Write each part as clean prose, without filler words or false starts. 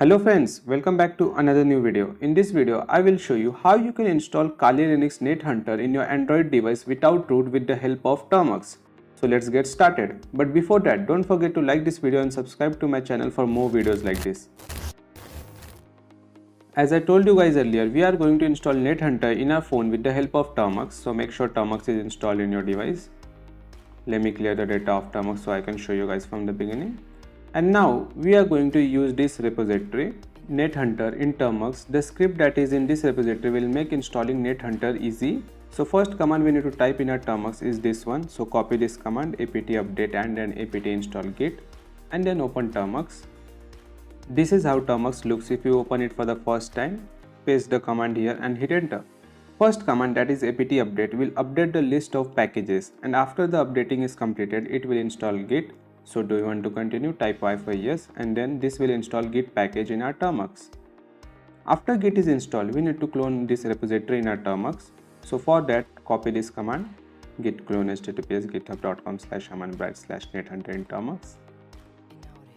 Hello friends, welcome back to another new video. In this video, I will show you how you can install Kali Linux Net Hunter in your Android device without root with the help of Termux. So let's get started. But before that, don't forget to like this video and subscribe to my channel for more videos like this. As I told you guys earlier, we are going to install Net Hunter in our phone with the help of Termux. So make sure Termux is installed in your device. Let me clear the data of Termux so I can show you guys from the beginning. And now we are going to use this repository Net Hunter in Termux. The script that is in this repository will make installing Net Hunter easy. So first command we need to type in our Termux is this one. So copy this command apt update and then apt install git and then open Termux. This is how Termux looks if you open it for the first time. Paste the command here and hit enter. First command, that is apt update, will update the list of packages, and after the updating is completed it will install git. So do you want to continue? Type Y for yes, and then this will install git package in our Termux. After git is installed, we need to clone this repository in our Termux. So for that, copy this command git clone https github.com/aman/nethunter in Termux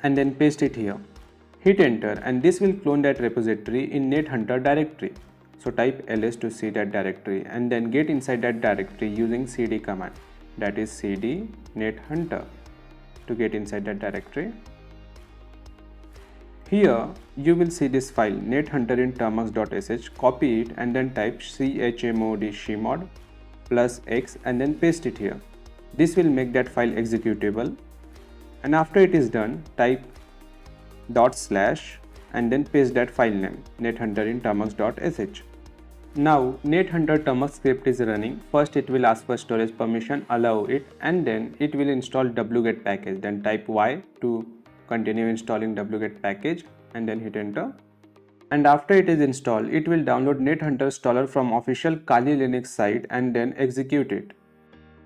and then paste it here. Hit enter and this will clone that repository in Net Hunter directory. So type ls to see that directory and then get inside that directory using cd command, that is cd net hunter, to get inside that directory. Here you will see this file nethunter in termux.sh. Copy it and then type chmod +x and then paste it here. This will make that file executable, and after it is done, type / and then paste that file name nethunter in termux.sh. Now nethunter termux script is running. First it will ask for storage permission, allow it, and then it will install wget package. Then type y to continue installing wget package and then hit enter. And after it is installed, it will download nethunter installer from official Kali Linux site and then execute it.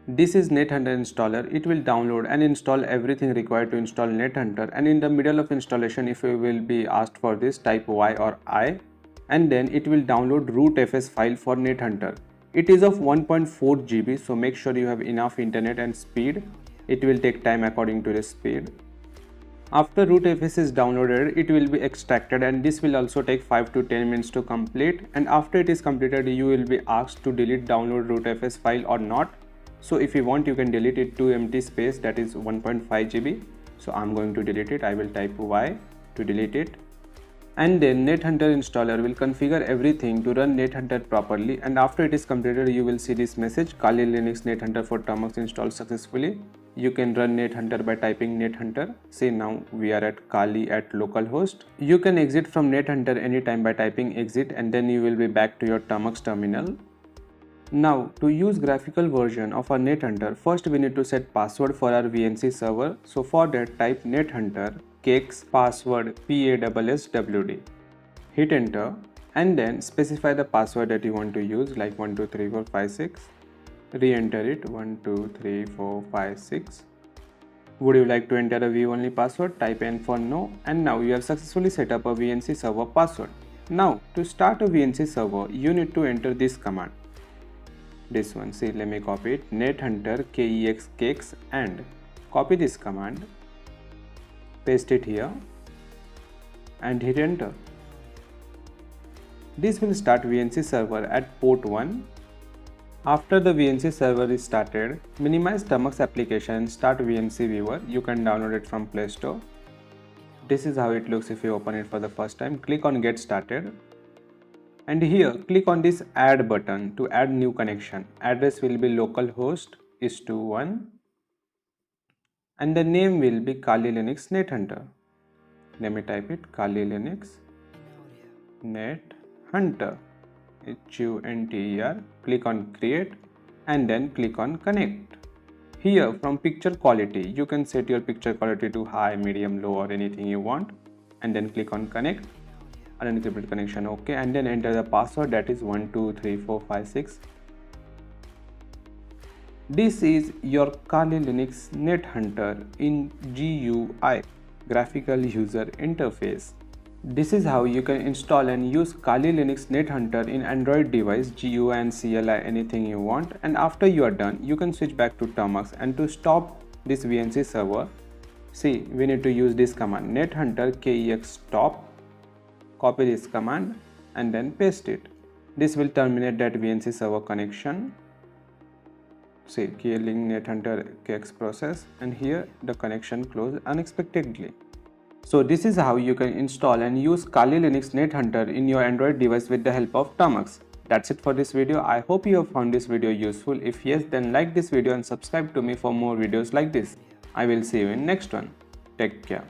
This is nethunter installer. It will download and install everything required to install nethunter, and in the middle of installation, if you will be asked for this, type y or I, and then it will download rootfs file for nethunter. It is of 1.4 GB, so make sure you have enough internet and speed. It will take time according to the speed. After rootfs is downloaded, it will be extracted, and this will also take 5 to 10 minutes to complete. And after it is completed, you will be asked to delete download rootfs file or not. So if you want, you can delete it to empty space, that is 1.5 GB. So I'm going to delete it. I will type y to delete it. And then nethunter installer will configure everything to run nethunter properly, and after it is completed you will see this message Kali Linux nethunter for Termux installed successfully. You can run nethunter by typing nethunter. See, now we are at Kali at localhost. You can exit from nethunter anytime by typing exit, and then you will be back to your Termux terminal. Now to use graphical version of our nethunter, first we need to set password for our VNC server. So for that, type nethunter cakes password PASSWD. Hit enter and then specify the password that you want to use, like 123456. Re-enter it 123456. Would you like to enter a view only password? Type N for no, and now you have successfully set up a VNC server password. Now to start a VNC server, you need to enter this command. This one, see, let me copy it, nethunter cakes and copy this command, paste it here and hit enter. This will start VNC server at port 1. After the VNC server is started, minimize Termux application and start VNC viewer. You can download it from Play Store. This is how it looks if you open it for the first time. Click on get started. And here click on this add button to add new connection. Address will be localhost /1 and the name will be Kali Linux Nethunter. Let me type it, Kali Linux Nethunter, HUNTER. Click on create and then click on connect. Here from picture quality, you can set your picture quality to high, medium, low or anything you want, and then click on connect. Unencrypted connection, okay, and then enter the password, that is 123456. This is your Kali Linux Nethunter in GUI, graphical user interface. This is how you can install and use Kali Linux Nethunter in Android device, GUI and CLI, anything you want. And after you are done, you can switch back to Termux, and to stop this VNC server, See, we need to use this command nethunter kex stop copy this command and then paste it. This will terminate that VNC server connection. See, killing NetHunter KX process, and here the connection closed unexpectedly. So this is how you can install and use Kali Linux NetHunter in your Android device with the help of Termux. That's it for this video. I hope you have found this video useful. If yes, then like this video and subscribe to me for more videos like this. I will see you in next one. Take care.